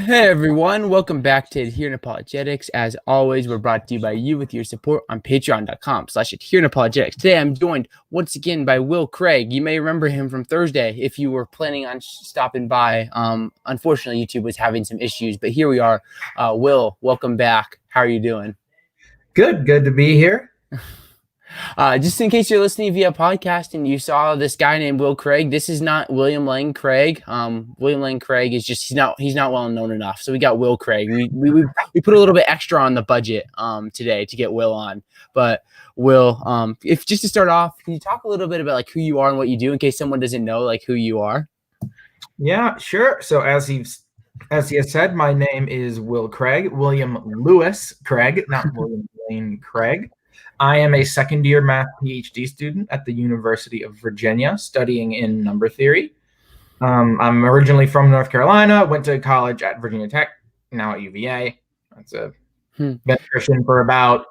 Hey everyone, welcome back to Adherent Apologetics. As always, we're brought to you by you with your support on patreon.com/Adherent Apologetics. Today I'm joined once again by Will Craig. You may remember him from Thursday if you were planning on stopping by. Unfortunately, YouTube was having some issues, but here we are. Will, welcome back. How are you doing? Good to be here. Just in case you're listening via podcast and you saw this guy named Will Craig, this is not William Lane Craig. William Lane Craig is just he's not well known enough. So we got Will Craig. We put a little bit extra on the budget today to get Will on. But Will, if just to start off, can you talk a little bit about like who you are and what you do in case someone doesn't know like who you are? Yeah, sure. So as he has said, my name is Will Craig, William Lewis Craig, not William Lane Craig. I am a second-year math PhD student at the University of Virginia, studying in number theory. I'm originally from North Carolina, went to college at Virginia Tech, now at UVA. That's been Christian for about,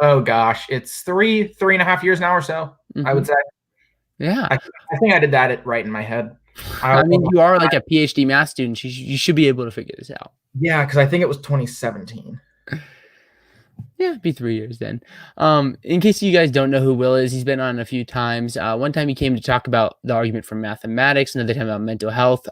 it's three and a half years now or so, I would say. Yeah. I think I did that right in my head. I mean, you are like a PhD math student. You should be able to figure this out. Yeah, because I think it was 2017. Yeah, it'd be 3 years then. In case you guys don't know who Will is, he's been on a few times. One time he came to talk about the argument from mathematics, another time about mental health.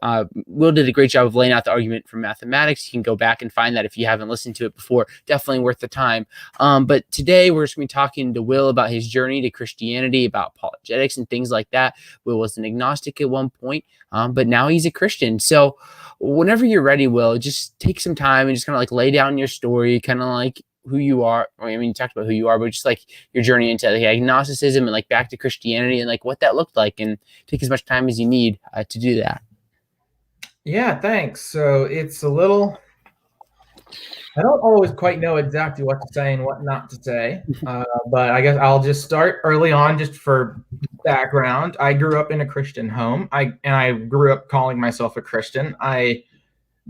Will did a great job of laying out the argument from mathematics. You can go back and find that if you haven't listened to it before. Definitely worth the time. But today we're just going to be talking to Will about his journey to Christianity, about apologetics and things like that. Will was an agnostic at one point, but now he's a Christian. So whenever you're ready, Will, just take some time and just kind of like lay down your story, kind of like who you are. I mean, you talked about who you are, but just like your journey into like agnosticism and like back to Christianity and like what that looked like, and take as much time as you need to do that. Yeah, thanks. So it's a little, I don't always quite know exactly what to say and what not to say, but I guess I'll just start early on just for background. I grew up in a Christian home. I grew up calling myself a Christian. I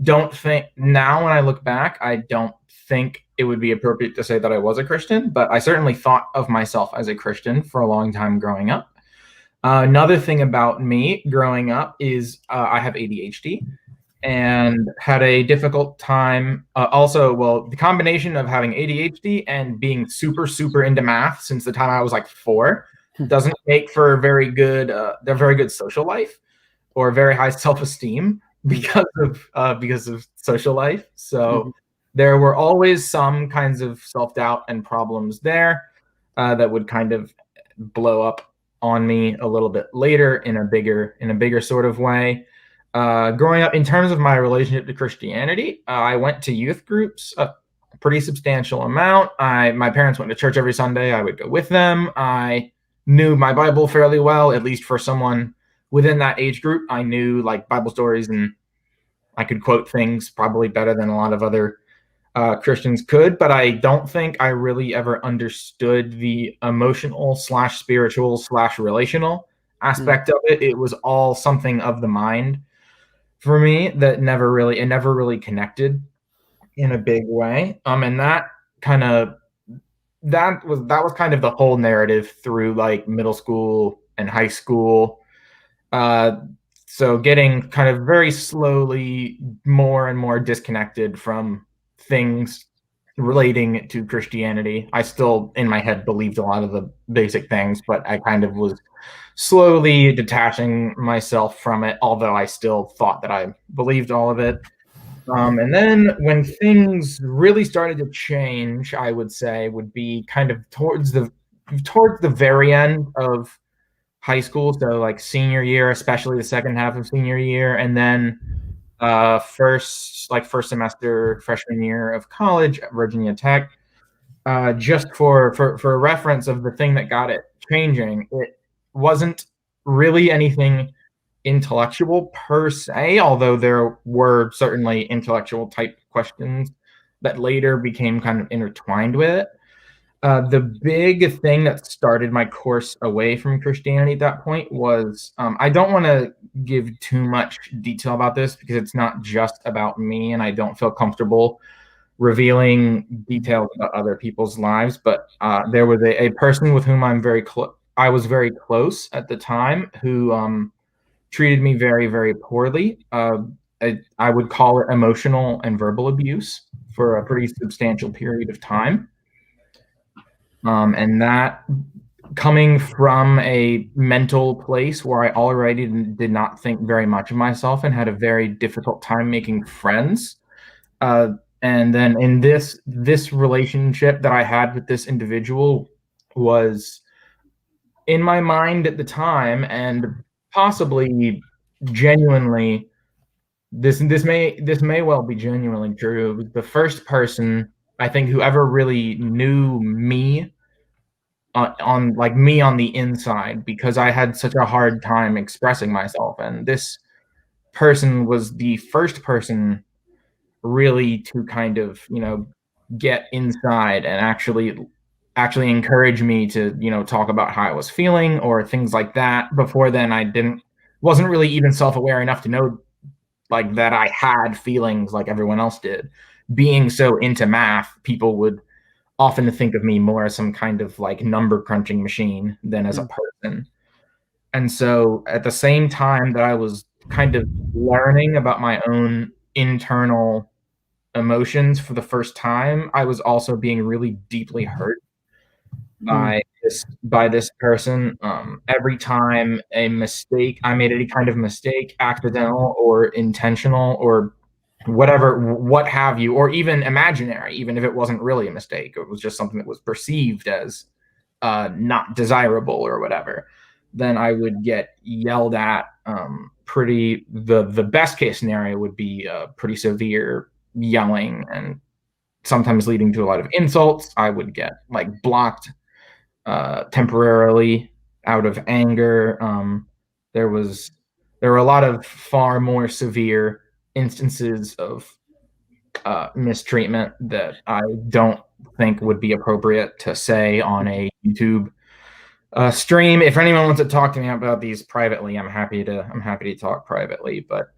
don't think now when I look back, I don't think it would be appropriate to say that I was a Christian, but I certainly thought of myself as a Christian for a long time growing up. Another thing about me growing up is I have ADHD and had a difficult time. The combination of having ADHD and being super, super into math since the time I was like 4 doesn't make for a very good social life or very high self-esteem because of social life. So there were always some kinds of self-doubt and problems there that would kind of blow up on me a little bit later in a bigger sort of way. Growing up, in terms of my relationship to Christianity, I went to youth groups a pretty substantial amount. My parents went to church every Sunday. I would go with them. I knew my Bible fairly well, at least for someone within that age group. I knew like Bible stories and I could quote things probably better than a lot of other Christians could, but I don't think I really ever understood the emotional / spiritual / relational aspect of it. It was all something of the mind for me that never really connected in a big way. And that was kind of the whole narrative through like middle school and high school. So getting kind of very slowly more and more disconnected from things relating to Christianity. I still, in my head, believed a lot of the basic things, but I kind of was slowly detaching myself from it, although I still thought that I believed all of it. And then when things really started to change, I would say would be kind of towards the very end of high school, so like senior year, especially the second half of senior year, and then first semester freshman year of college at Virginia Tech. Just for a reference of the thing that got it changing, it wasn't really anything intellectual per se, although there were certainly intellectual type questions that later became kind of intertwined with it. The big thing that started my course away from Christianity at that point was, I don't want to give too much detail about this because it's not just about me and I don't feel comfortable revealing details about other people's lives, but there was a person with whom I was very close at the time who treated me very, very poorly. I would call it emotional and verbal abuse for a pretty substantial period of time. And that coming from a mental place where I already did not think very much of myself and had a very difficult time making friends. And then in this relationship that I had with this individual was in my mind at the time, and possibly genuinely, this may well be genuinely true. It was the first person I think who ever really knew me on like me on the inside, because I had such a hard time expressing myself, and this person was the first person really to kind of, get inside and actually encourage me to, talk about how I was feeling or things like that. Before then, I wasn't really even self-aware enough to know like that I had feelings like everyone else did. Being so into math, people would often think of me more as some kind of like number crunching machine than as a person. And so at the same time that I was kind of learning about my own internal emotions for the first time, I was also being really deeply hurt by this person. Every time I made any kind of mistake, accidental or intentional or whatever, what have you, or even imaginary, even if it wasn't really a mistake, it was just something that was perceived as not desirable or whatever, then I would get yelled at. The best case scenario would be pretty severe yelling, and sometimes leading to a lot of insults. I would get like blocked temporarily out of anger. There were a lot of far more severe instances of mistreatment that I don't think would be appropriate to say on a YouTube stream. If anyone wants to talk to me about these privately, I'm happy to talk privately. But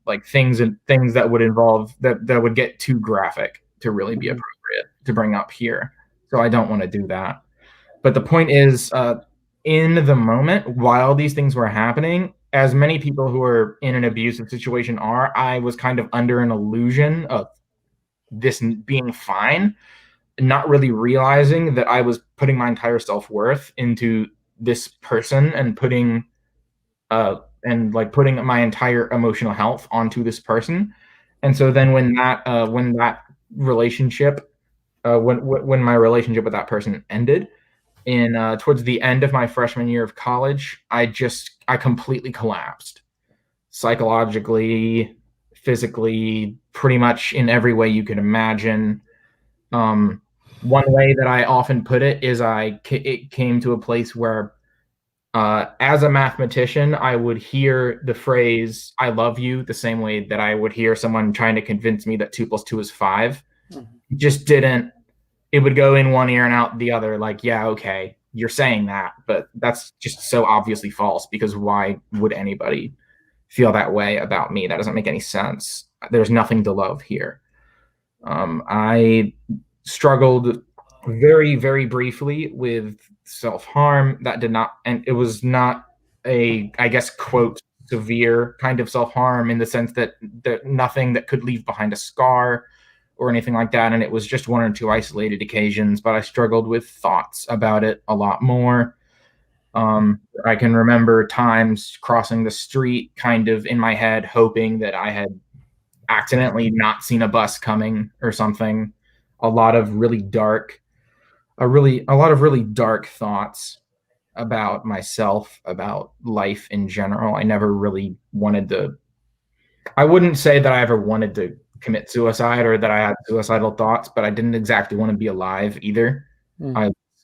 like things that would involve that would get too graphic to really be appropriate to bring up here. So I don't want to do that. But the point is, in the moment while these things were happening, as many people who are in an abusive situation are, I was kind of under an illusion of this being fine, not really realizing that I was putting my entire self-worth into this person and putting my entire emotional health onto this person. And so then when that relationship when my relationship with that person ended in towards the end of my freshman year of college, I completely collapsed psychologically, physically, pretty much in every way you could imagine. One way that I often put it is it came to a place where, as a mathematician, I would hear the phrase "I love you" the same way that I would hear someone trying to convince me that 2 + 2 is 5. Just didn't. It would go in one ear and out the other. Like, yeah, okay, you're saying that, but that's just so obviously false, because why would anybody feel that way about me? That doesn't make any sense. There's nothing to love here. I struggled very, very briefly with self-harm. That did not, and it was not a, I guess, quote, severe kind of self-harm in the sense that nothing that could leave behind a scar or anything like that. And it was just one or two isolated occasions, but I struggled with thoughts about it a lot more. I can remember times crossing the street kind of in my head, hoping that I had accidentally not seen a bus coming or something. A lot of really dark thoughts about myself, about life in general. I never really I wouldn't say that I ever wanted to commit suicide or that I had suicidal thoughts, but I didn't exactly want to be alive either.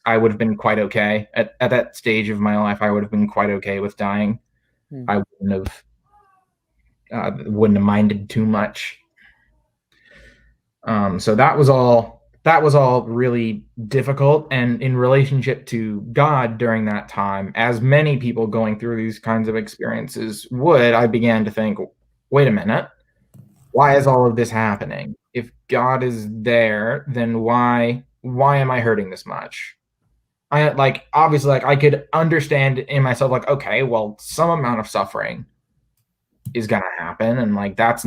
I would have been quite okay at that stage of my life. I would have been quite okay with dying. I wouldn't have minded too much. So that was all really difficult. And in relationship to God during that time, as many people going through these kinds of experiences would, I began to think, wait a minute, why is all of this happening? If God is there, then why am I hurting this much? Obviously I could understand in myself, like, okay, well, some amount of suffering is gonna happen, and like that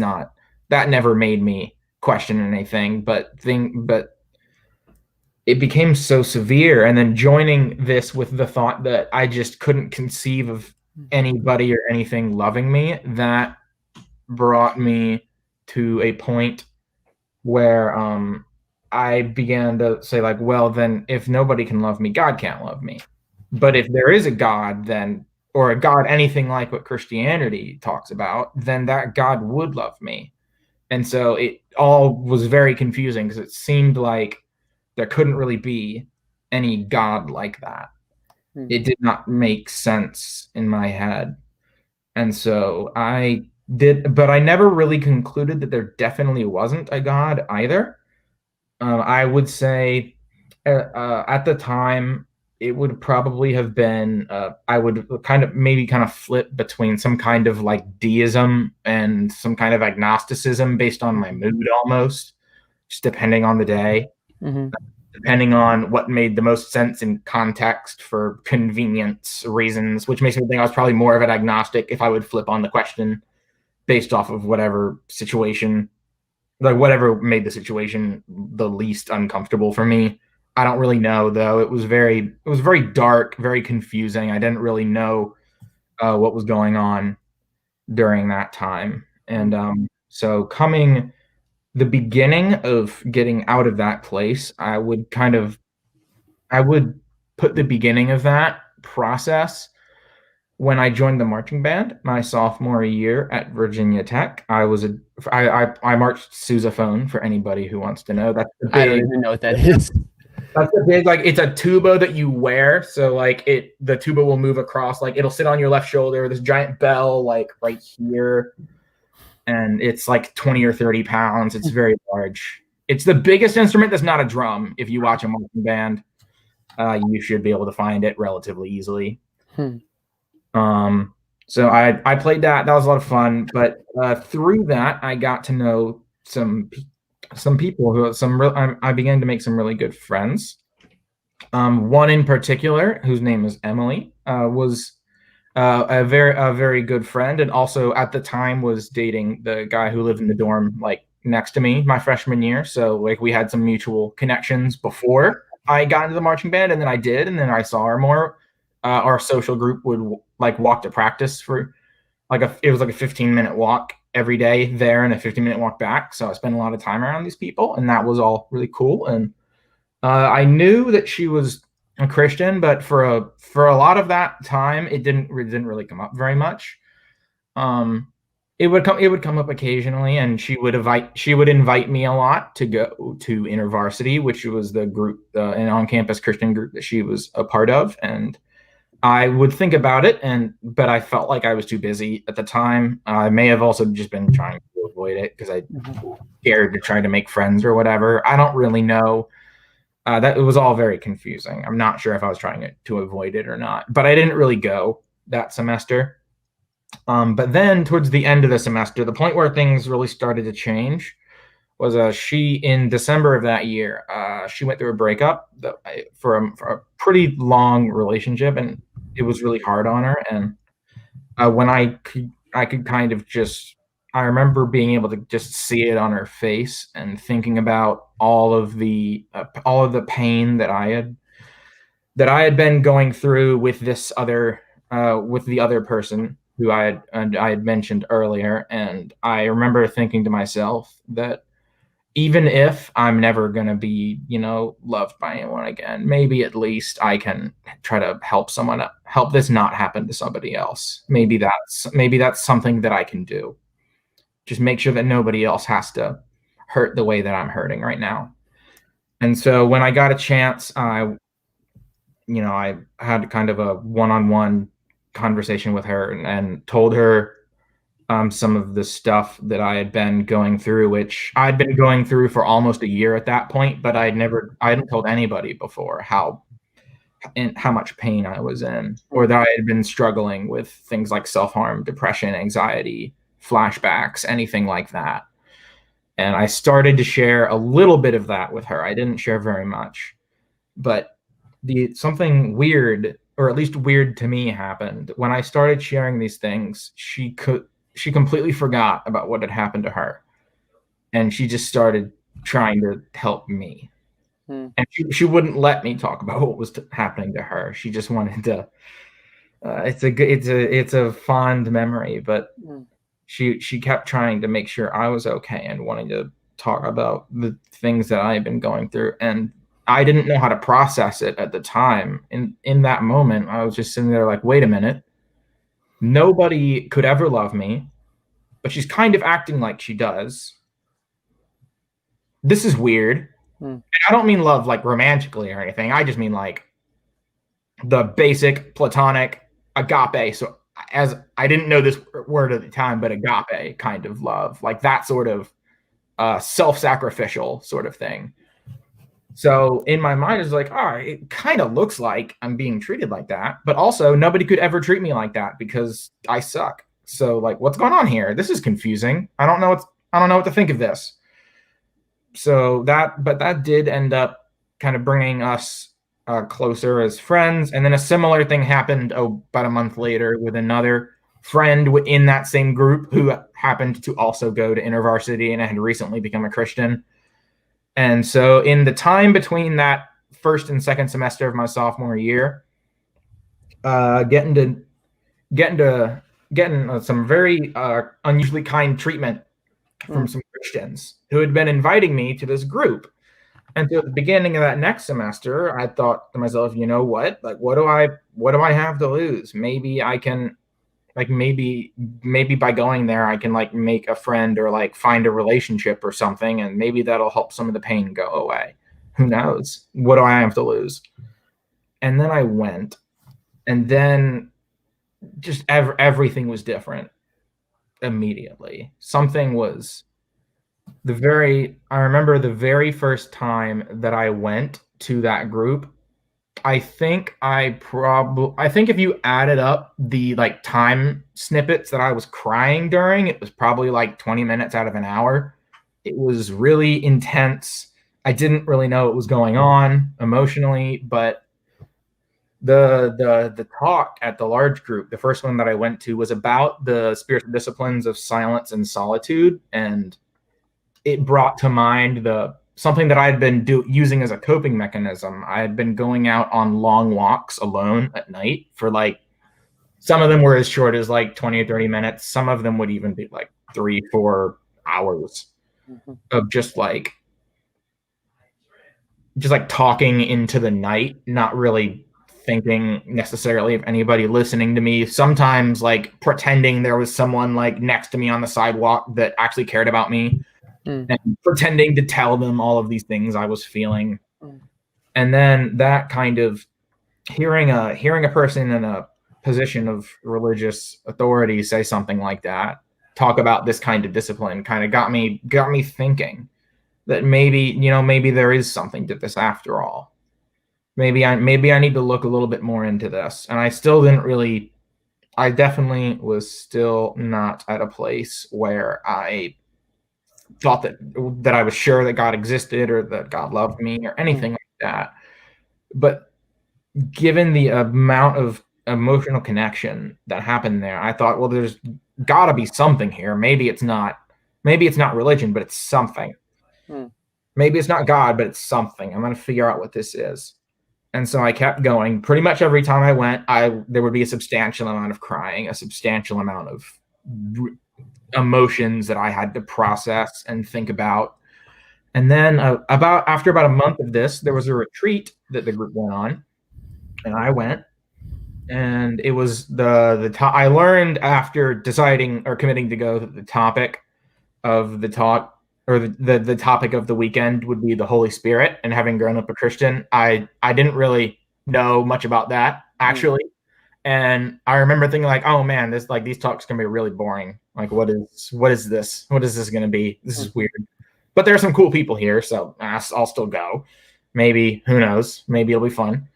never made me question anything, but it became so severe, and then joining this with the thought that I just couldn't conceive of anybody or anything loving me, that brought me to a point where I began to say, like, well, then if nobody can love me, God can't love me. But if there is a God, then, or a God anything like what Christianity talks about, then that God would love me. And so it all was very confusing because it seemed like there couldn't really be any God like that. It did not make sense in my head. And so I did, but I never really concluded that there definitely wasn't a God either. I would say at the time, it would probably have been, I would kind of flip between some kind of like deism and some kind of agnosticism based on my mood almost, just depending on the day, Mm-hmm. depending on what made the most sense in context for convenience reasons, which makes me think I was probably more of an agnostic if I would flip on the question based off of whatever situation, like whatever made the situation the least uncomfortable for me. I don't really know though. It was very dark, very confusing. I didn't really know what was going on during that time. And so coming the beginning of getting out of that place, I would put the beginning of that process when I joined the marching band my sophomore year at Virginia Tech. I marched sousaphone for anybody who wants to know. I don't even know what that is. That's the big, like, it's a tuba that you wear. So like the tuba will move across, like it'll sit on your left shoulder, this giant bell like right here, and it's like 20 or 30 pounds. It's very large. It's the biggest instrument that's not a drum. If you watch a marching band, you should be able to find it relatively easily. Hmm. So I played that. That was a lot of fun. But through that, I got to know some people I began to make some really good friends. One in particular, whose name is Emily, was a very good friend, and also at the time was dating the guy who lived in the dorm like next to me my freshman year. So like we had some mutual connections before I got into the marching band, and then I did, and then I saw her more. Our social group would like walk to practice for it was like a 15-minute walk every day there and a 15-minute walk back. So I spent a lot of time around these people, and that was all really cool. And I knew that she was a Christian, but for a lot of that time, it didn't really come up very much. It would come up occasionally, and she would invite me a lot to go to InterVarsity, which was the group, an on-campus Christian group that she was a part of, and I would think about it, but I felt like I was too busy at the time. I may have also just been trying to avoid it because I scared to try to make friends or whatever. I don't really know. That it was all very confusing. I'm not sure if I was trying to avoid it or not, but I didn't really go that semester. But then towards the end of the semester, the point where things really started to change was she in December of that year. She went through a breakup for a pretty long relationship, and it was really hard on her. And when I could kind of just, I remember being able to just see it on her face and thinking about all of the pain that I had been going through with this other with the other person who I had mentioned earlier. And I remember thinking to myself that even if I'm never going to be, loved by anyone again, maybe at least I can try to help this not happen to somebody else. Maybe that's something that I can do. Just make sure that nobody else has to hurt the way that I'm hurting right now. And so when I got a chance, I had kind of a one-on-one conversation with her and told her some of the stuff that I had been going through, which I'd been going through for almost a year at that point, but I hadn't told anybody before how much pain I was in, or that I had been struggling with things like self-harm, depression, anxiety, flashbacks, anything like that. And I started to share a little bit of that with her. I didn't share very much, but something weird, or at least weird to me, happened when I started sharing these things. She she completely forgot about what had happened to her, and she just started trying to help me. Mm. And she wouldn't let me talk about what was happening to her. She just wanted to. It's a fond memory, but Mm. she kept trying to make sure I was okay and wanting to talk about the things that I had been going through, and I didn't know how to process it at the time. In that moment, I was just sitting there like, wait a minute, nobody could ever love me, but she's kind of acting like she does. This is weird. Mm. And I don't mean love like romantically or anything. I just mean like the basic platonic agape. So as I didn't know this word at the time, but agape kind of love, like that sort of self-sacrificial sort of thing. So in my mind, it's like, all right, it kind of looks like I'm being treated like that, but also nobody could ever treat me like that because I suck. So like, what's going on here? This is confusing. I don't know what to think of this. So that did end up kind of bringing us closer as friends. And then a similar thing happened about a month later with another friend in that same group who happened to also go to InterVarsity and had recently become a Christian. And so in the time between that first and second semester of my sophomore year, getting some very unusually kind treatment from some Christians who had been inviting me to this group. And so at the beginning of that next semester, I thought to myself, you know what? Like, what do I have to lose? Maybe I can, like, maybe by going there, I can like make a friend or like find a relationship or something, and maybe that'll help some of the pain go away. Who knows? What do I have to lose? And then I went, and then just everything was different immediately. Something was I remember the very first time that I went to that group. I think if you added up the like time snippets that I was crying during, it was probably like 20 minutes out of an hour. It was really intense. I didn't really know what was going on emotionally, but the talk at the large group, the first one that I went to, was about the spiritual disciplines of silence and solitude, and it brought to mind something that I had been using as a coping mechanism. I had been going out on long walks alone at night for like, some of them were as short as like 20 or 30 minutes. Some of them would even be like 3-4 hours of just like talking into the night, not really thinking necessarily of anybody listening to me. Sometimes like pretending there was someone like next to me on the sidewalk that actually cared about me. And pretending to tell them all of these things I was feeling. And then that kind of hearing a person in a position of religious authority say something like that, talk about this kind of discipline, kind of got me thinking that maybe there is something to this after all. Maybe I need to look a little bit more into this. And I definitely was still not at a place where I thought that I was sure that God existed or that God loved me or anything like that. But given the amount of emotional connection that happened there, I thought, well, there's got to be something here. Maybe it's not religion, but it's something. Maybe it's not God, but it's something. I'm going to figure out what this is. And so I kept going. Pretty much every time I went, there would be a substantial amount of crying, a substantial amount of emotions that I had to process and think about. And then after about a month of this, there was a retreat that the group went on, and I went. And it was I learned after deciding or committing to go that the topic of the talk, or the topic of the weekend, would be the Holy Spirit. And having grown up a Christian, I didn't really know much about that actually. And I remember thinking like, oh man, these talks can be really boring. Like, what is this? What is this going to be? This is weird. But there are some cool people here, so I'll still go. Maybe, who knows? Maybe it'll be fun.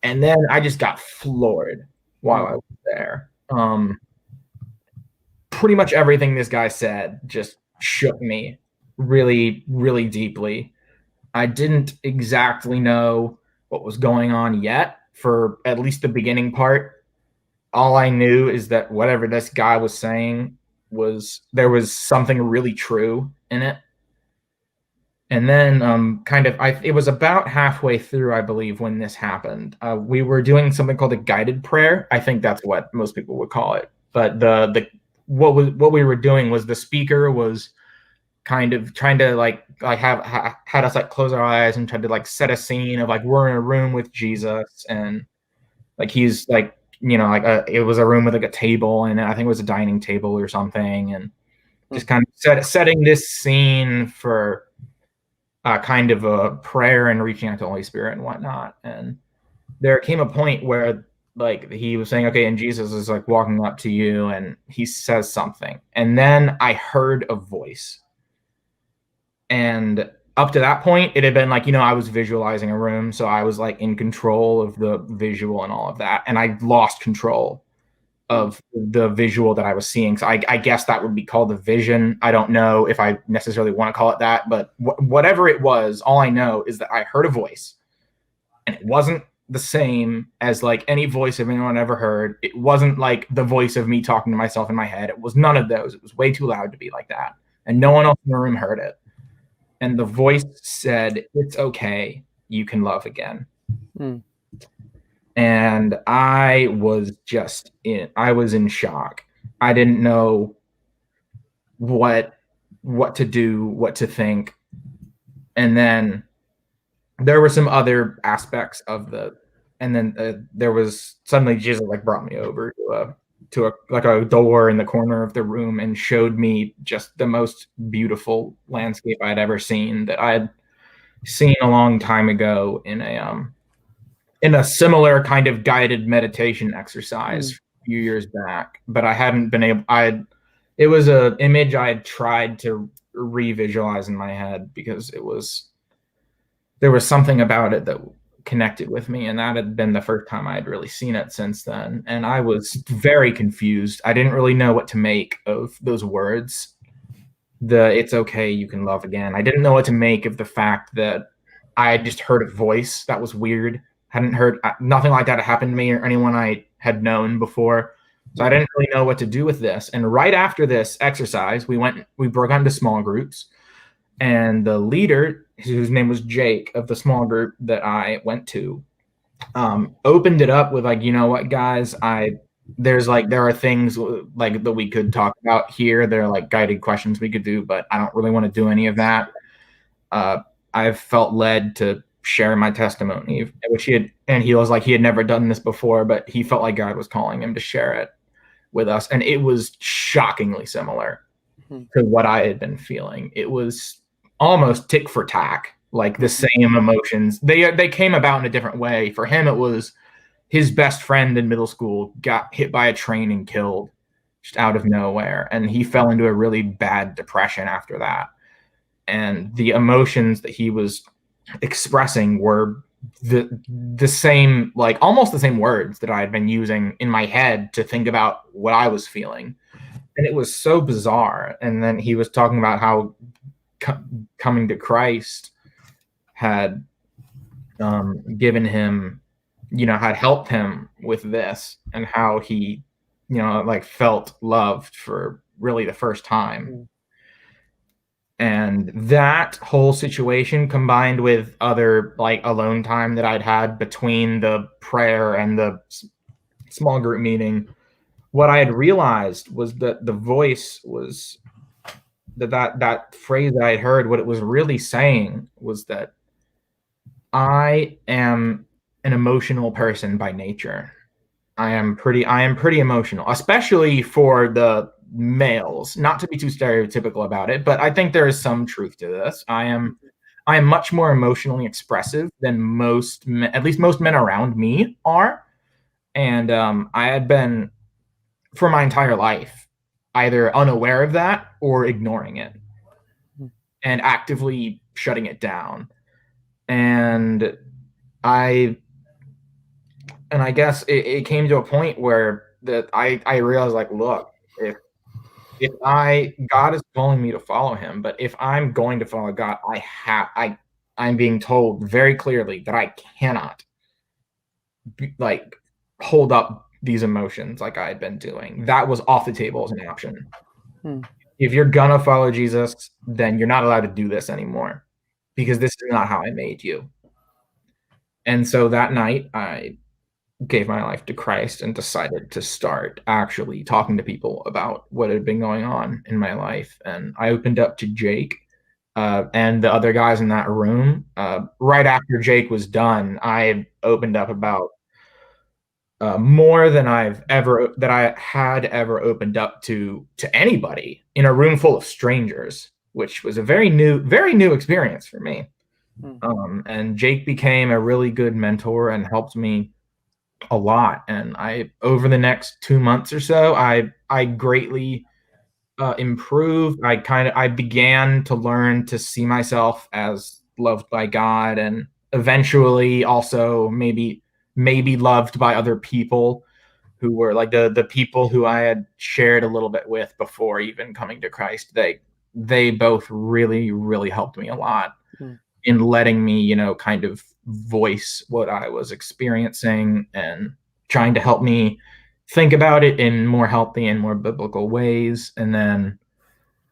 And then I just got floored while I was there. Pretty much everything this guy said just shook me really, really deeply. I didn't exactly know what was going on yet for at least the beginning part. All I knew is that whatever this guy was saying there was something really true in it. And then it was about halfway through, I believe, when this happened. We were doing something called a guided prayer. I think that's what most people would call it. But what we were doing was the speaker was kind of trying to had us like close our eyes and tried to like set a scene of like we're in a room with Jesus, and like he's like, it was a room with like a table, and I think it was a dining table or something, and just kind of setting this scene for kind of a prayer and reaching out to the Holy Spirit and whatnot. And there came a point where like he was saying, okay, and Jesus is like walking up to you and he says something. And then I heard a voice. And up to that point, it had been like, I was visualizing a room. So I was like in control of the visual and all of that. And I lost control of the visual that I was seeing. So I guess that would be called a vision. I don't know if I necessarily want to call it that, but whatever it was, all I know is that I heard a voice, and it wasn't the same as like any voice of anyone ever heard. It wasn't like the voice of me talking to myself in my head. It was none of those. It was way too loud to be like that. And no one else in the room heard it. And the voice said, "It's okay. You can love again." And I was in shock. I didn't know what to do, what to think. And then there were some other aspects of there was suddenly Jesus like brought me over to a door in the corner of the room and showed me just the most beautiful landscape I'd ever seen, that I'd seen a long time ago in a similar kind of guided meditation exercise a few years back. But I hadn't been able, it was an image I had tried to revisualize in my head because there was something about it that connected with me, and that had been the first time I had really seen it since then. And I was very confused. I didn't really know what to make of those words. It's okay, you can love again. I didn't know what to make of the fact that I had just heard a voice. That was weird. Hadn't heard nothing like that happened to me or anyone I had known before. So I didn't really know what to do with this. And right after this exercise, we broke out into small groups, and the leader, whose name was Jake, of the small group that I went to, opened it up with like, you know what, guys, there are things like that we could talk about here. There are like guided questions we could do, but I don't really want to do any of that. I've felt led to share my testimony, which he was like, he had never done this before, but he felt like God was calling him to share it with us. And it was shockingly similar to what I had been feeling. It was almost tick for tack, like the same emotions. They came about in a different way. For him, it was his best friend in middle school got hit by a train and killed just out of nowhere. And he fell into a really bad depression after that. And the emotions that he was expressing were the same, like almost the same words that I had been using in my head to think about what I was feeling. And it was so bizarre. And then he was talking about how coming to Christ had given him, had helped him with this, and how he, like felt loved for really the first time. And that whole situation, combined with other like alone time that I'd had between the prayer and the small group meeting, what I had realized was that the voice was that phrase that I had heard, what it was really saying was that I am an emotional person by nature. I am pretty emotional, especially for the males. Not to be too stereotypical about it, but I think there is some truth to this. I am much more emotionally expressive than most men, at least most men around me are. And I had been, for my entire life, either unaware of that or ignoring it and actively shutting it down. And I guess it came to a point where that I realized, like, look, if God is calling me to follow him, but if I'm going to follow God, I'm being told very clearly that I cannot hold up these emotions like I had been doing. That was off the table as an option. If you're gonna follow Jesus, then you're not allowed to do this anymore, because this is not how I made you. And so that night, I gave my life to Christ and decided to start actually talking to people about what had been going on in my life. And I opened up to Jake and the other guys in that room. Right after Jake was done, I opened up about more than I had ever opened up to anybody in a room full of strangers, which was a very new experience for me. And Jake became a really good mentor and helped me a lot. And over the next 2 months or so, I greatly improved. I began to learn to see myself as loved by God, and eventually also maybe loved by other people who were like the people who I had shared a little bit with before even coming to Christ. They both really helped me a lot in letting me, kind of voice what I was experiencing and trying to help me think about it in more healthy and more biblical ways. And then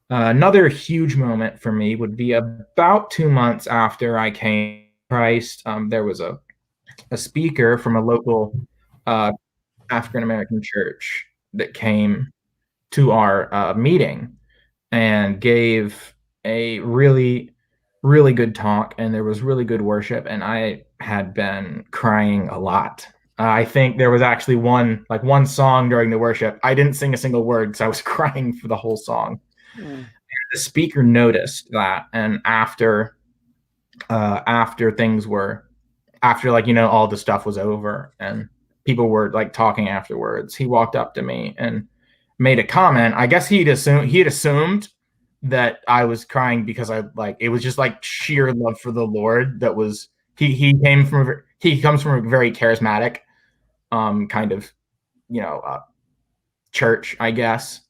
another huge moment for me would be about 2 months after I came to Christ. There was a speaker from a local African American church that came to our meeting and gave a really good talk, and there was really good worship, and I had been crying a lot. I think there was actually one song during the worship. I didn't sing a single word because I was crying for the whole song. And the speaker noticed that, and after things were all the stuff was over and people were talking afterwards, he walked up to me and made a comment. I guess he had assumed that I was crying because it was just sheer love for the Lord. That was he comes from a very charismatic kind of church, I guess.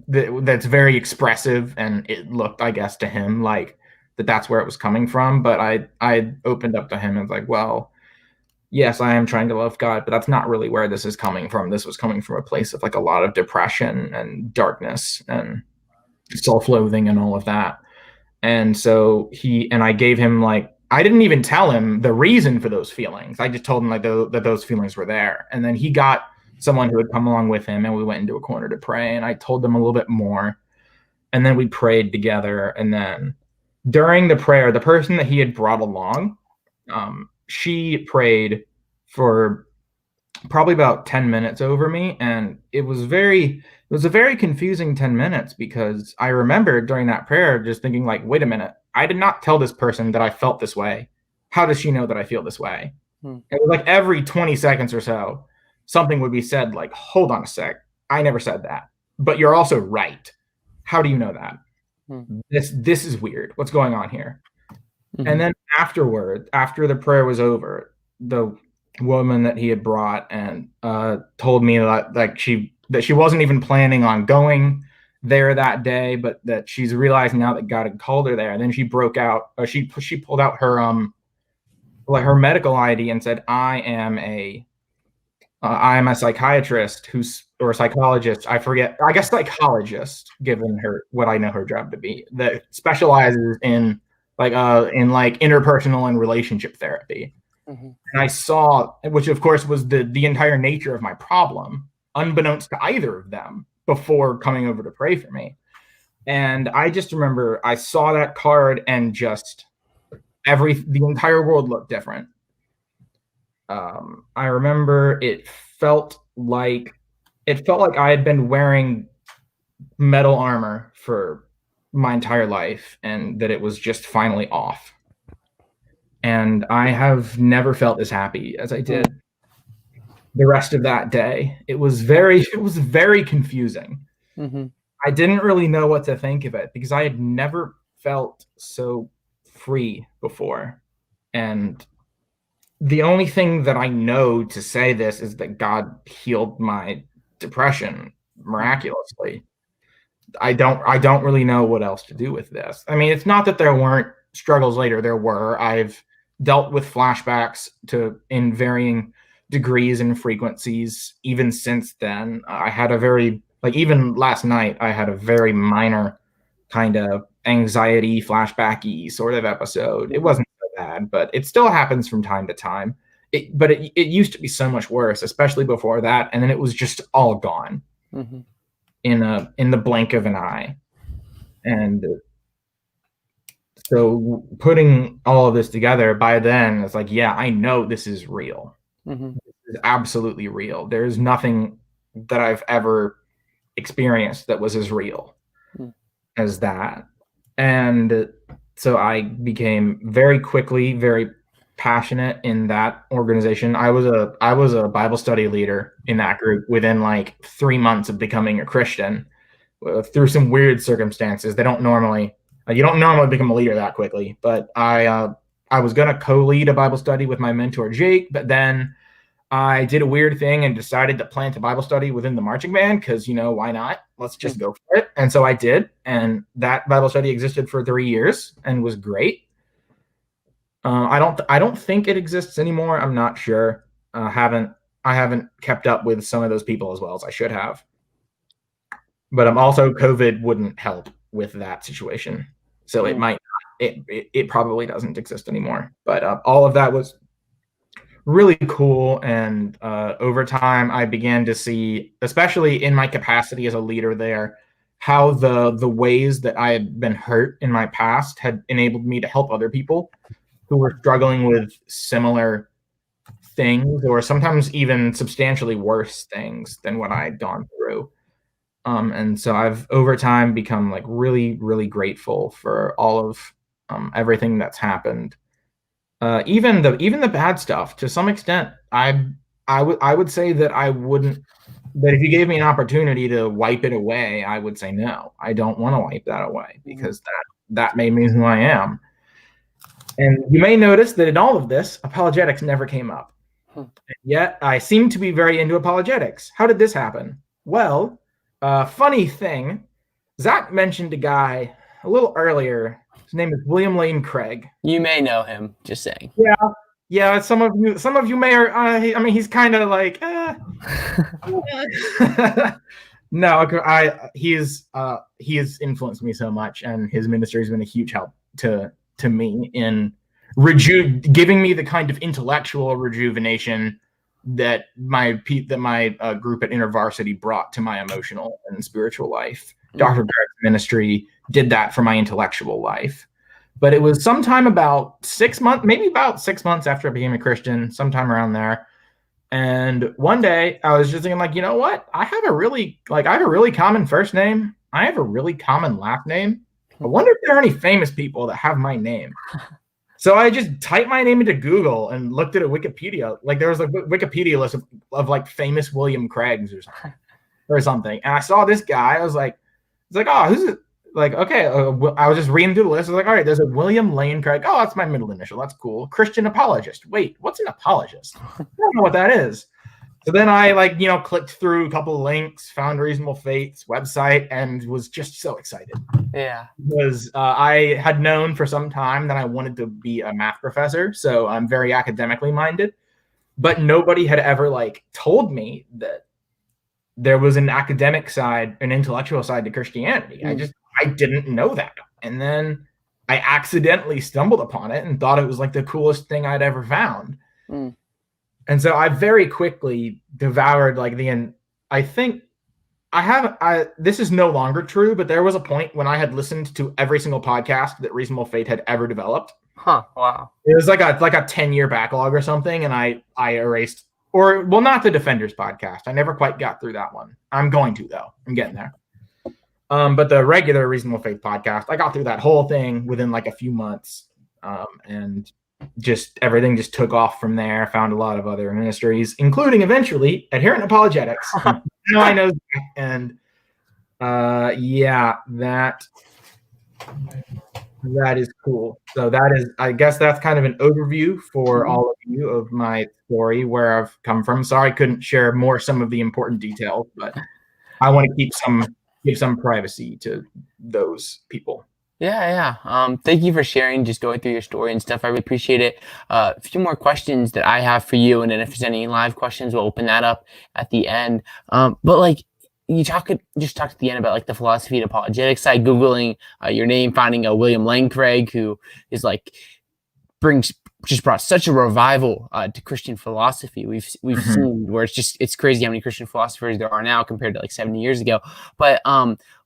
That's very expressive, and it looked, I guess, to him like that's where it was coming from. But I opened up to him and was like, well, yes, I am trying to love God, but that's not really where this is coming from. This was coming from a place of a lot of depression and darkness and self-loathing and all of that. And so I gave him I didn't even tell him the reason for those feelings. I just told him that those feelings were there. And then he got someone who had come along with him, and we went into a corner to pray, and I told them a little bit more. And then we prayed together. And then during the prayer, the person that he had brought along, she prayed for probably about 10 minutes over me. And it was a very confusing 10 minutes, because I remember during that prayer just thinking wait a minute, I did not tell this person that I felt this way. How does she know that I feel this way? It was every 20 seconds or so, something would be said hold on a sec, I never said that, but you're also right. How do you know that? This is weird. What's going on here? And then after the prayer was over, the woman that he had brought and told me that she wasn't even planning on going there that day, but that she's realizing now that God had called her there. And then she broke out. She pulled out her her medical ID and said, I am a psychiatrist or a psychologist. I forget. I guess psychologist, given her what I know her job to be, that specializes in interpersonal and relationship therapy. And I saw, which of course was the entire nature of my problem, unbeknownst to either of them before coming over to pray for me. And I just remember I saw that card, and just the entire world looked different. I remember it felt like I had been wearing metal armor for my entire life, and that it was just finally off. And I have never felt as happy as I did the rest of that day. It was very confusing. I didn't really know what to think of it, because I had never felt so free before. And the only thing that I know to say this is that God healed my depression miraculously. I don't really know what else to do with this. I mean, it's not that there weren't struggles later. There were. I've dealt with flashbacks in varying degrees and frequencies even since then. I had a very like even last night, I had a very minor kind of anxiety flashbacky sort of episode. It wasn't so bad, but it still happens from time to time. It used to be so much worse, especially before that, and then it was just all gone in the blink of an eye. And so putting all of this together, by then it's like, yeah, I know this is real. This is absolutely real. There's nothing that I've ever experienced that was as real as that. And so I became very quickly very passionate in that organization. I was a Bible study leader in that group within like 3 months of becoming a Christian, through some weird circumstances. They don't normally you don't normally become a leader that quickly, but I was gonna co-lead a Bible study with my mentor Jake, but then I did a weird thing and decided to plant a Bible study within the marching band because, why not? Let's just go for it. And so I did. And that Bible study existed for 3 years and was great. I don't think it exists anymore. I'm not sure. I haven't kept up with some of those people as well as I should have. But also COVID wouldn't help with that situation. So it might it probably doesn't exist anymore. But all of that was really cool. And over time, I began to see, especially in my capacity as a leader there, how the ways that I had been hurt in my past had enabled me to help other people who were struggling with similar things, or sometimes even substantially worse things than what I had gone through. And so I've over time become like really, really grateful for all of everything that's happened. Even the bad stuff, to some extent, I would say that that if you gave me an opportunity to wipe it away, I would say no. I don't want to wipe that away because that made me who I am. And you may notice that in all of this, apologetics never came up. Yet I seem to be very into apologetics. How did this happen? Well, funny thing, Zach mentioned a guy a little earlier. His name is William Lane Craig. You may know him, just saying. Yeah. Some of you may. I mean, he's kind of like. No, he has influenced me so much, and his ministry has been a huge help to me in giving me the kind of intellectual rejuvenation that my group at InterVarsity brought to my emotional and spiritual life. Dr. Greg's ministry did that for my intellectual life. But it was sometime about 6 months, maybe about 6 months after I became a Christian, sometime around there. And one day I was just thinking, like, you know what? I have a really common first name. I have a really common last name. I wonder if there are any famous people that have my name. So I just typed my name into Google and looked at a Wikipedia. Like there was a Wikipedia list of like famous William Craigs or something. And I saw this guy. I was like, oh, who's it? Like, okay. I was just reading through the list. I was like, all right, there's a William Lane Craig. Oh, that's my middle initial. That's cool. Christian apologist. Wait, what's an apologist? I don't know what that is. So then I clicked through a couple of links, found Reasonable Fate's website, and was just so excited. Yeah. Because I had known for some time that I wanted to be a math professor, so I'm very academically minded. But nobody had ever told me that there was an academic side, an intellectual side to Christianity. I didn't know that. And then I accidentally stumbled upon it and thought it was like the coolest thing I'd ever found. And so I very quickly devoured this is no longer true, but there was a point when I had listened to every single podcast that Reasonable Fate had ever developed. Huh, wow. It was like a 10-year backlog or something, and I erased, not the Defenders podcast. I never quite got through that one. I'm going to, though. I'm getting there. But the regular Reasonable Faith podcast, I got through that whole thing within a few months. And just everything just took off from there. Found a lot of other ministries, including eventually Adherent Apologetics. Now I know that, and that is cool. So I guess that's kind of an overview for all of you of my story, where I've come from. Sorry I couldn't share some of the important details, but I want to give some privacy to those people. Yeah. Thank you for sharing, just going through your story and stuff. I really appreciate it. A few more questions that I have for you, and then if there's any live questions, we'll open that up at the end. But you just talked at the end about like the philosophy and apologetics side, Googling your name, finding a William Lane Craig, who is like just brought such a revival to Christian philosophy. We've seen where it's crazy how many Christian philosophers there are now compared to like 70 years ago. But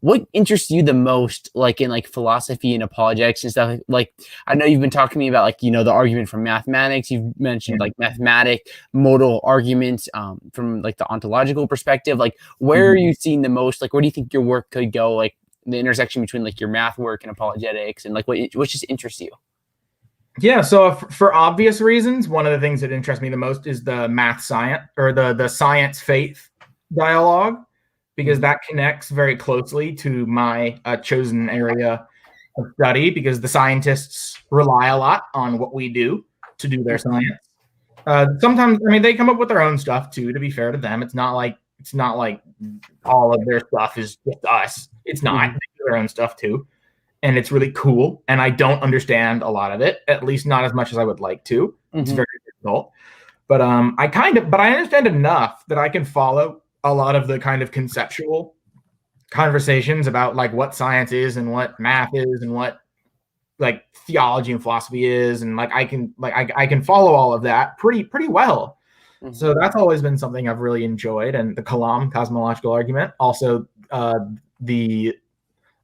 what interests you the most, like in like philosophy and apologetics and stuff? Like, I know you've been talking to me about like, the argument from mathematics. You've mentioned like mathematic modal arguments from like the ontological perspective. Like, where are you seeing the most? Like, where do you think your work could go? Like the intersection between like your math work and apologetics, and like what just interests you? Yeah, so for obvious reasons, one of the things that interests me the most is the math science, or the science faith dialogue, because that connects very closely to my chosen area of study, because the scientists rely a lot on what we do to do their science. Sometimes, I mean, they come up with their own stuff too, to be fair to them. It's not like all of their stuff is just us. It's not. They do their own stuff too. And it's really cool. And I don't understand a lot of it, at least not as much as I would like to. It's very difficult. But I understand enough that I can follow a lot of the kind of conceptual conversations about like what science is and what math is and what like theology and philosophy is. And like I can follow all of that pretty well. So that's always been something I've really enjoyed. And the Kalam cosmological argument, also the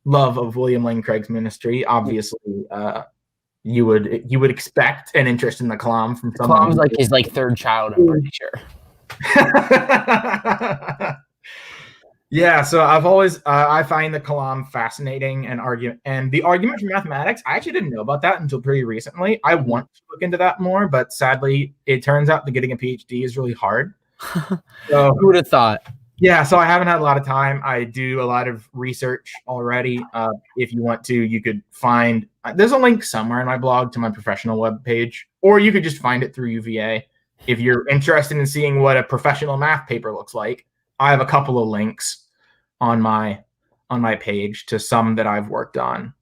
love of William Lane Craig's ministry. Obviously, you would expect an interest in the Kalam from someone. Kalam's like his like third child, I'm pretty sure. Yeah, so I've always I find the Kalam fascinating, and the argument from mathematics. I actually didn't know about that until pretty recently. I want to look into that more, but sadly, it turns out that getting a PhD is really hard. So, who would have thought? Yeah, so I haven't had a lot of time. I do a lot of research already. If you want to, you could find, there's a link somewhere in my blog to my professional webpage, or you could just find it through UVA. If you're interested in seeing what a professional math paper looks like, I have a couple of links on my page to some that I've worked on.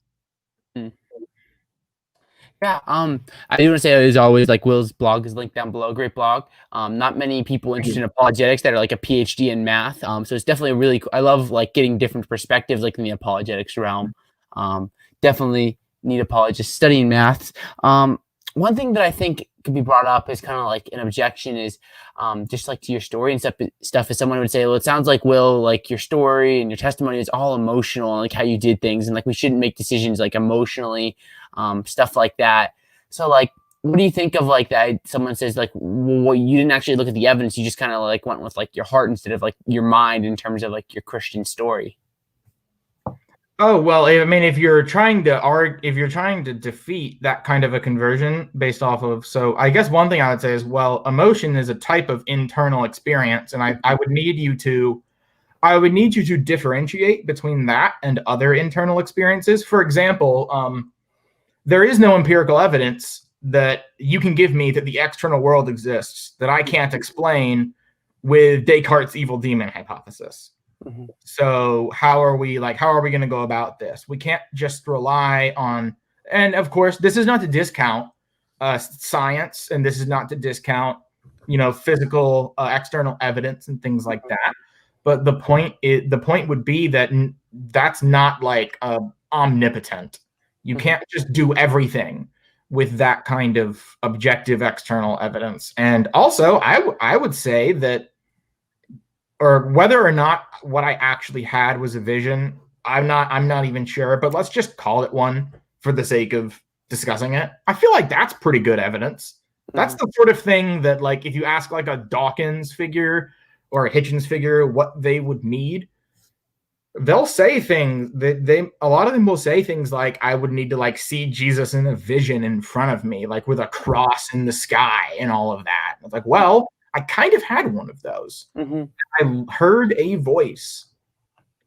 Yeah, I do want to say, as always, like Will's blog is linked down below. Great blog. Not many people interested in apologetics that are like a PhD in math. So it's definitely a really I love like getting different perspectives, like in the apologetics realm. Definitely need apologists studying maths. One thing that I think could be brought up is kind of like an objection is just like to your story and stuff. If someone would say, well, it sounds like, Will, like your story and your testimony is all emotional and like how you did things, and like we shouldn't make decisions like emotionally. Stuff like that. So like, what do you think of like that? Someone says like, well, you didn't actually look at the evidence. You just kind of like went with like your heart instead of like your mind in terms of like your Christian story. Oh, well, I mean, if you're trying to defeat that kind of a conversion based off of, so I guess one thing I would say is, well, emotion is a type of internal experience. And I would need you to differentiate between that and other internal experiences. For example, there is no empirical evidence that you can give me that the external world exists that I can't explain with Descartes' evil demon hypothesis. So how are we going to go about this? We can't just rely on, and of course, this is not to discount science, and this is not to discount, physical external evidence and things like that. But the point would be that that's not like omnipotent. You can't just do everything with that kind of objective external evidence. And also, I would say that, or whether or not what I actually had was a vision, I'm not even sure, but let's just call it one for the sake of discussing it. I feel like that's pretty good evidence. That's the sort of thing that, like, if you ask like a Dawkins figure or a Hitchens figure what they would need, they'll say things that a lot of them will say things like, I would need to like see Jesus in a vision in front of me, like with a cross in the sky and all of that. It's like, well, I kind of had one of those. I heard a voice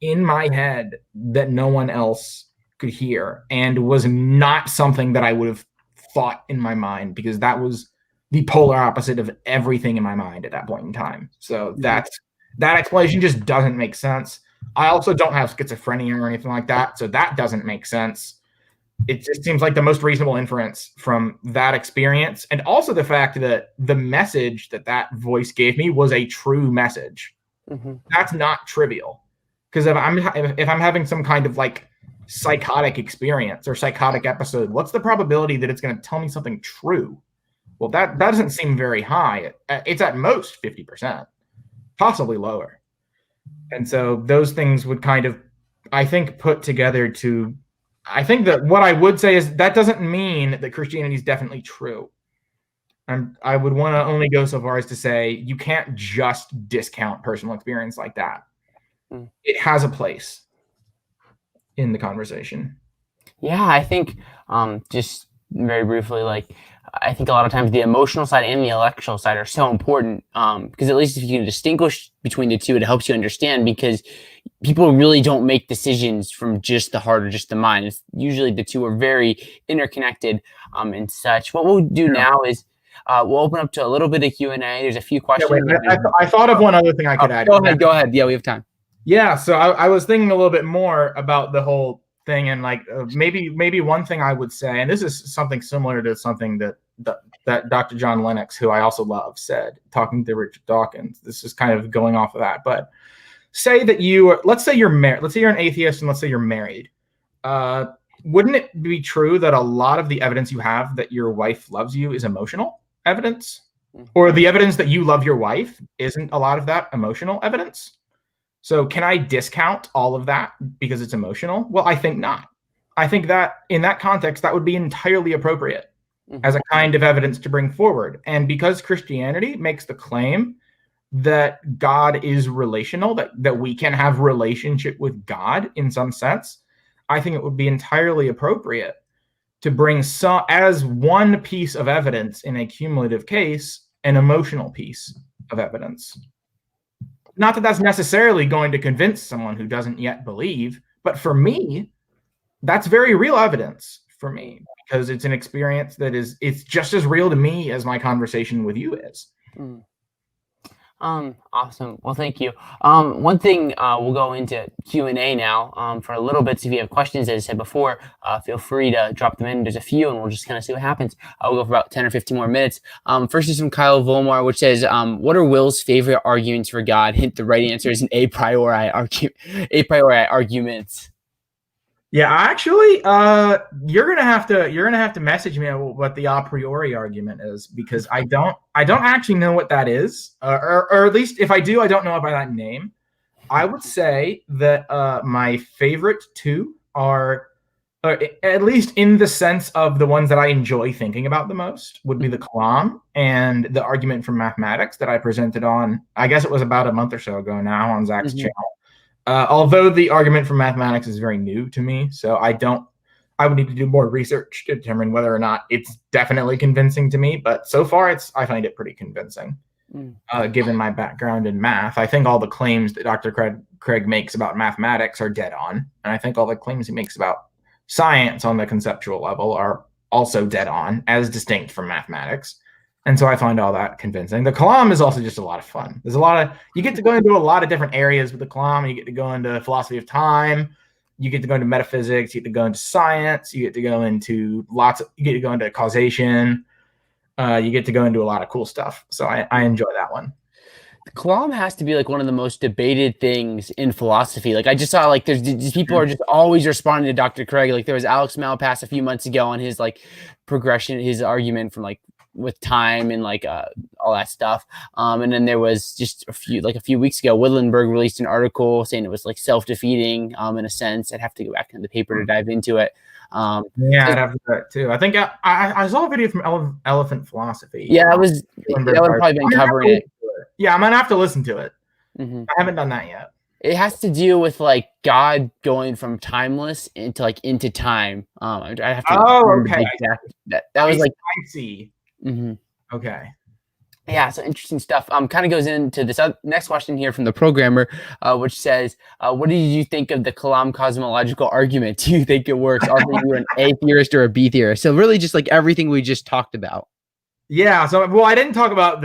in my head that no one else could hear, and was not something that I would have thought in my mind, because that was the polar opposite of everything in my mind at that point in time. So that explanation just doesn't make sense. I also don't have schizophrenia or anything like that, so that doesn't make sense. It just seems like the most reasonable inference from that experience, and also the fact that the message that voice gave me was a true message. That's not trivial. Because if I'm having some kind of like psychotic experience or psychotic episode, what's the probability that it's going to tell me something true? Well, that doesn't seem very high. It's at most 50%, possibly lower. And so those things would kind of, I think, put together to, I think that what I would say is that doesn't mean that Christianity is definitely true. And I would want to only go so far as to say you can't just discount personal experience like that. It has a place in the conversation. Yeah, I think just very briefly, like I think a lot of times the emotional side and the intellectual side are so important because at least if you can distinguish between the two, it helps you understand because people really don't make decisions from just the heart or just the mind. It's usually the two are very interconnected and such. What we'll do now is we'll open up to a little bit of Q&A. There's a few questions. I thought of one other thing I could add. Go ahead. Yeah, we have time. Yeah, so I was thinking a little bit more about the whole thing, and like maybe one thing I would say, and this is something similar to something that Dr. John Lennox, who I also love, said, talking to Richard Dawkins. This is kind of going off of that, but say that let's say you're married, let's say you're an atheist, and let's say you're married. Wouldn't it be true that a lot of the evidence you have that your wife loves you is emotional evidence? Or the evidence that you love your wife, isn't a lot of that emotional evidence? So can I discount all of that because it's emotional? Well, I think not. I think that in that context, that would be entirely appropriate as a kind of evidence to bring forward. And because Christianity makes the claim that God is relational, that we can have relationship with God in some sense, I think it would be entirely appropriate to bring as one piece of evidence in a cumulative case, an emotional piece of evidence. Not that that's necessarily going to convince someone who doesn't yet believe, but for me, that's very real evidence for me because it's an experience that it's just as real to me as my conversation with you is. Awesome. Well, thank you. One thing, we'll go into Q&A now for a little bit. So if you have questions, as I said before, feel free to drop them in. There's a few, and we'll just kind of see what happens. We'll go for about 10 or 15 more minutes. First is from Kyle Volmar, which says, what are Will's favorite arguments for God? Hint, the right answer is an a priori arguments. Yeah, actually, you're gonna have to message me what the a priori argument is, because I don't actually know what that is, or at least if I do, I don't know it by that name. I would say that my favorite two are, at least in the sense of the ones that I enjoy thinking about the most, would be the Kalam and the argument from mathematics that I presented on, I guess it was about a month or so ago now, on Zach's channel. Although the argument from mathematics is very new to me, so I would need to do more research to determine whether or not it's definitely convincing to me. But so far, I find it pretty convincing, given my background in math. I think all the claims that Dr. Craig makes about mathematics are dead on, and I think all the claims he makes about science on the conceptual level are also dead on, as distinct from mathematics. And so I find all that convincing. The Kalam is also just a lot of fun. You get to go into a lot of different areas with the Kalam. You get to go into philosophy of time. You get to go into metaphysics. You get to go into science. You get to go into causation. You get to go into a lot of cool stuff. So I enjoy that one. The Kalam has to be like one of the most debated things in philosophy. Like I just saw like these people are just always responding to Dr. Craig. Like there was Alex Malpass a few months ago on his like progression, his argument from like with time and like all that stuff. And then there was just a few weeks ago, Woodlandberg released an article saying it was like self-defeating in a sense. I'd have to go back into the paper to dive into it. I'd have to do that too. I think I saw a video from Elephant Philosophy. Yeah, that would probably been covering it. Yeah, I'm gonna have to listen to it. I haven't done that yet. It has to deal with like God going from timeless into time. I have to. Oh, okay. That was like I see. Okay. Yeah, so interesting stuff. Kind of goes into this next question here from the programmer, which says, what did you think of the Kalam cosmological argument? Do you think it works? Are you an A theorist or a B theorist? So really just like everything we just talked about. Yeah, so I didn't talk about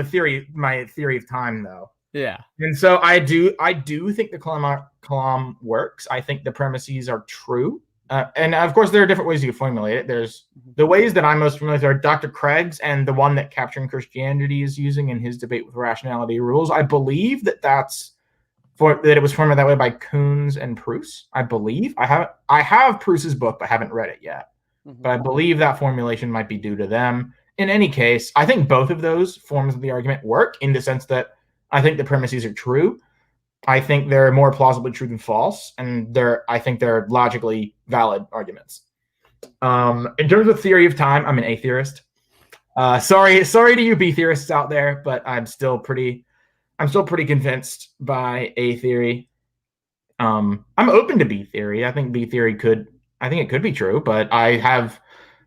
my theory of time though. Yeah. And so I do think the Kalam works. I think the premises are true. And of course, there are different ways you can formulate it. There's the ways that I'm most familiar with are Dr. Craig's and the one that Capturing Christianity is using in his debate with rationality rules. I believe that that's that it was formulated that way by Coons and Proust, I believe. I have Proust's book, but haven't read it yet. But I believe that formulation might be due to them. In any case, I think both of those forms of the argument work in the sense that I think the premises are true. I think they're more plausibly true than false, and I think they're logically valid arguments. In terms of theory of time, I'm an A theorist. Sorry to you B theorists out there, but I'm still pretty convinced by A theory. I'm open to B theory. I think it could be true, but I have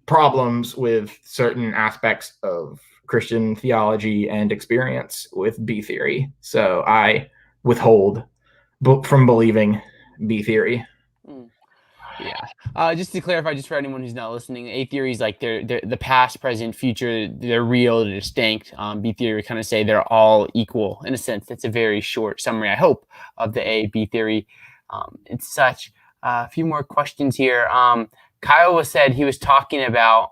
problems with certain aspects of Christian theology and experience with B theory. So I withhold from believing B theory. Yeah. Just to clarify, just for anyone who's not listening, A theory is like they're the past, present, future. They're real, they're distinct. B theory would kind of say they're all equal in a sense. That's a very short summary, I hope, of the A B theory. And such. A few more questions here. Kyle said he was talking about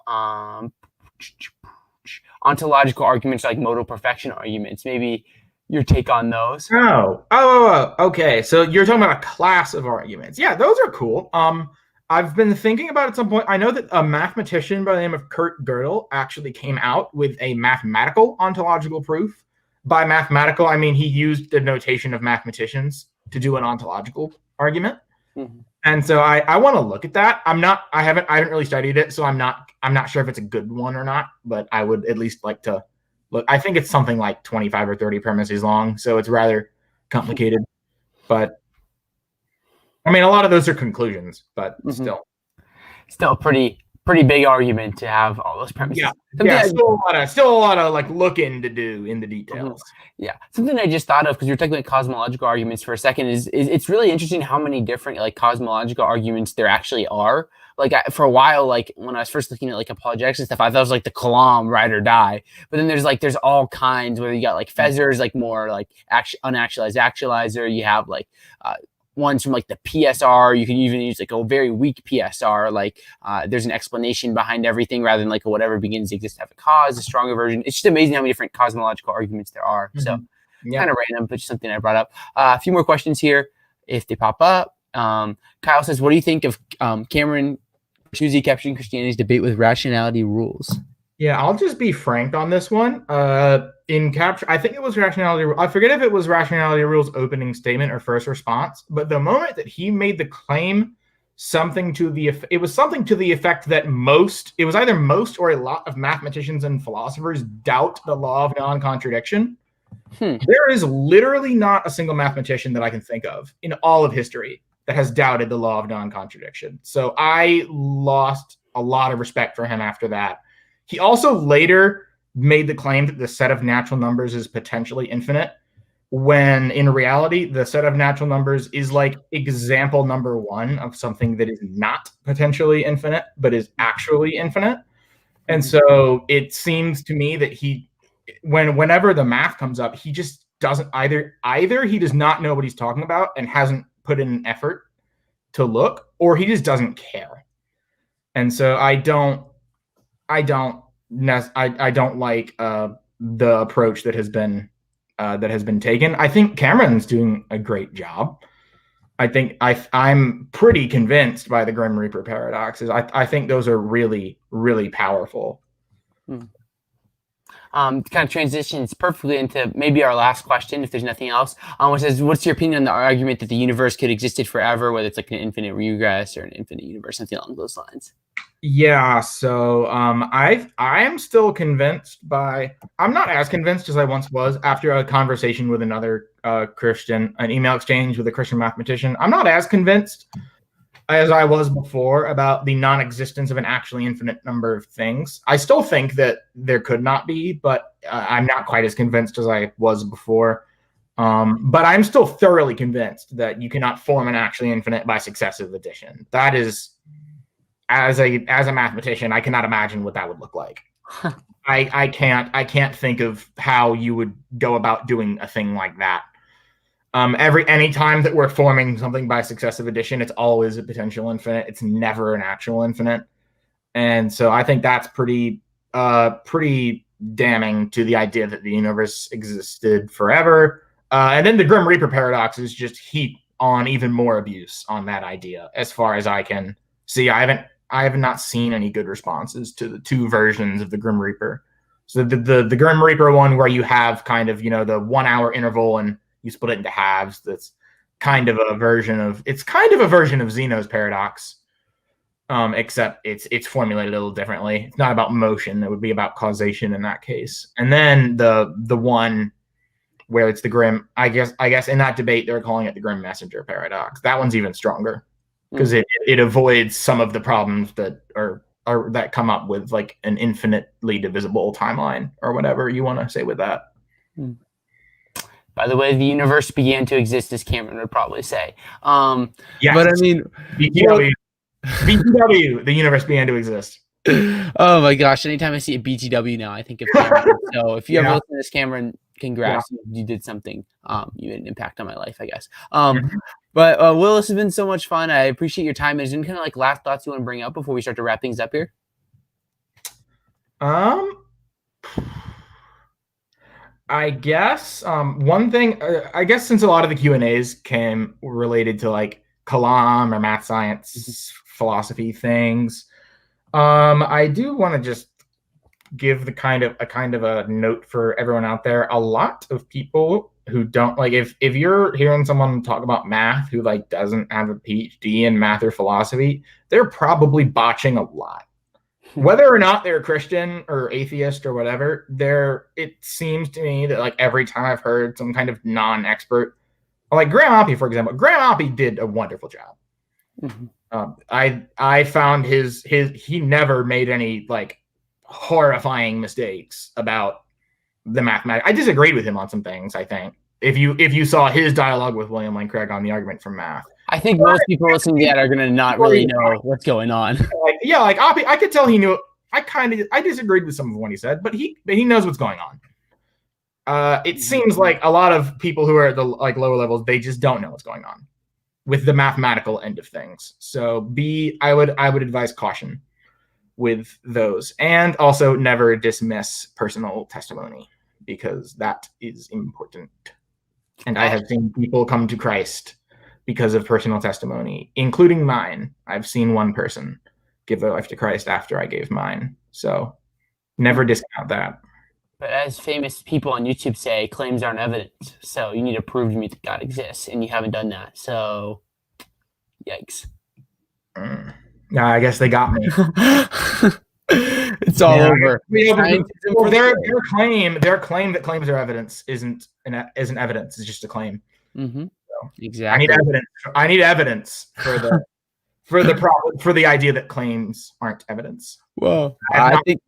ontological arguments like modal perfection arguments. Maybe your take on those. Okay. So you're talking about a class of arguments. Yeah, those are cool. I've been thinking about at some point. I know that a mathematician by the name of Kurt Gödel actually came out with a mathematical ontological proof. By mathematical, I mean he used the notation of mathematicians to do an ontological argument. And so I want to look at that. I haven't really studied it, so I'm not sure if it's a good one or not, but I would at least like to look. I think it's something like 25 or 30 premises long, so it's rather complicated. But I mean, a lot of those are conclusions, but still pretty big argument to have all those premises. Yeah, still a lot of like looking to do in the details. Yeah, something I just thought of because you're talking about cosmological arguments for a second is it's really interesting how many different like cosmological arguments there actually are. Like for a while, like when I was first looking at like apologetics and stuff, I thought it was like the Kalam ride or die. But then there's all kinds where you got like Fezzer's like more like unactualized actualizer. You have like ones from like the PSR. You can even use like a very weak PSR. Like there's an explanation behind everything rather than like a whatever begins to exist to have a cause, a stronger version. It's just amazing how many different cosmological arguments there are. So kind of random, but just something I brought up. A few more questions here if they pop up. Kyle says, what do you think of Cameron Bertuzzi capturing Christianity's debate with rationality rules? Yeah, I'll just be frank on this one. In capture, I think it was rationality. I forget if it was rationality rules opening statement or first response, but the moment that he made the claim, it was something to the effect that it was either most or a lot of mathematicians and philosophers doubt the law of non-contradiction. There is literally not a single mathematician that I can think of in all of history that has doubted the law of non-contradiction. So I lost a lot of respect for him after that. He also later made the claim that the set of natural numbers is potentially infinite, when in reality, the set of natural numbers is like example number one of something that is not potentially infinite, but is actually infinite. And so it seems to me that whenever the math comes up, he just doesn't either he does not know what he's talking about and hasn't put in an effort to look, or he just doesn't care. And so I don't like the approach that has been taken. I think Cameron's doing a great job. I think I'm pretty convinced by the Grim Reaper paradoxes. I think those are really, really powerful. Kind of transitions perfectly into maybe our last question, if there's nothing else. Which says, what's your opinion on the argument that the universe could exist forever, whether it's like an infinite regress or an infinite universe, something along those lines? Yeah, so I am still convinced I'm not as convinced as I once was after a conversation with another Christian, an email exchange with a Christian mathematician. I'm not as convinced as I was before about the non-existence of an actually infinite number of things. I still think that there could not be, but I'm not quite as convinced as I was before. But I'm still thoroughly convinced that you cannot form an actually infinite by successive addition. That is, as a mathematician, I cannot imagine what that would look like. I can't think of how you would go about doing a thing like that. Any time that we're forming something by successive addition, it's always a potential infinite. It's never an actual infinite. And so I think that's pretty damning to the idea that the universe existed forever. And then the Grim Reaper paradox is just heap on even more abuse on that idea, as far as I can see. I have not seen any good responses to the two versions of the Grim Reaper. So the Grim Reaper one, where you have kind of, the 1 hour interval and you split it into halves. That's kind of a version of Zeno's paradox, except it's formulated a little differently. It's not about motion; it would be about causation in that case. And then the one where it's the Grim, I guess in that debate they're calling it the Grim Messenger paradox. That one's even stronger because it avoids some of the problems that are that come up with like an infinitely divisible timeline or whatever you want to say with that. By the way, the universe began to exist, as Cameron would probably say. Yes. But I mean, BTW, the universe began to exist. Oh my gosh! Anytime I see a BTW now, I think of Cameron. So if you ever listen to this, Cameron, congrats! You did something. You made an impact on my life, I guess. But Will, this has been so much fun. I appreciate your time. Is there any kind of like last thoughts you want to bring up before we start to wrap things up here? I guess one thing. I guess since a lot of the Q&As came related to like Kalam or math science philosophy things, I do want to just give a kind of a note for everyone out there. A lot of people who don't like, if you're hearing someone talk about math who like doesn't have a PhD in math or philosophy, they're probably botching a lot. Whether or not they're Christian or atheist or whatever, it seems to me that like every time I've heard some kind of non-expert, like Graham Oppy, for example, Graham Oppy did a wonderful job. I found he never made any like horrifying mistakes about the mathematics. I disagreed with him on some things. I think if you saw his dialogue with William Lane Craig on the argument from math, I think most people listening to that are going to not really know what's going on. Like Oppy, I could tell he knew. I disagreed with some of what he said, but he knows what's going on. It seems like a lot of people who are at the like lower levels, they just don't know what's going on with the mathematical end of things. So I would advise caution with those, and also never dismiss personal testimony, because that is important. And I have seen people come to Christ because of personal testimony, including mine. I've seen one person give their life to Christ after I gave mine. So never discount that. But as famous people on YouTube say, claims aren't evidence. So you need to prove to me that God exists, and you haven't done that. So, yikes. I guess they got me. It's all over. Well, their claim that claims are evidence isn't evidence. It's just a claim. So exactly. I need evidence for the idea that claims aren't evidence. Well, I think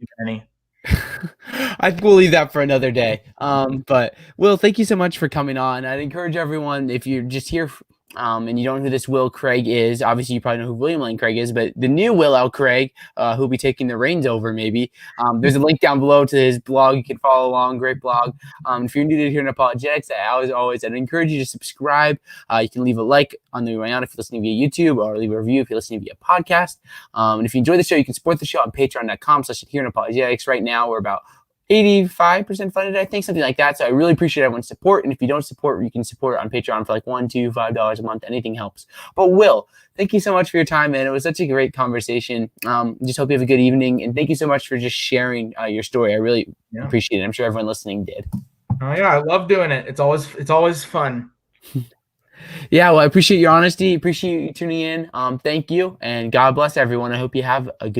we'll leave that for another day. But Will, thank you so much for coming on. I'd encourage everyone, if you're just here and you don't know who this Will Craig is, obviously you probably know who William Lane Craig is, but the new Will L. Craig, who'll be taking the reins over maybe. There's a link down below to his blog. You can follow along. Great blog. If you're new to Adherent Apologetics, I'd encourage you to subscribe. You can leave a like on the way out if you're listening via YouTube, or leave a review if you're listening via podcast. And if you enjoy the show, you can support the show on patreon.com/Adherent Apologetics. Right now, we're about 85% funded, I think, something like that. So I really appreciate everyone's support. And if you don't support, you can support on Patreon for like $1, $2, $5 a month. Anything helps. But Will, thank you so much for your time, man. It was such a great conversation. Just hope you have a good evening. And thank you so much for just sharing your story. I really appreciate it. I'm sure everyone listening did. Oh yeah, I love doing it. It's always fun. Yeah, well, I appreciate your honesty. Appreciate you tuning in. Thank you. And God bless everyone. I hope you have a good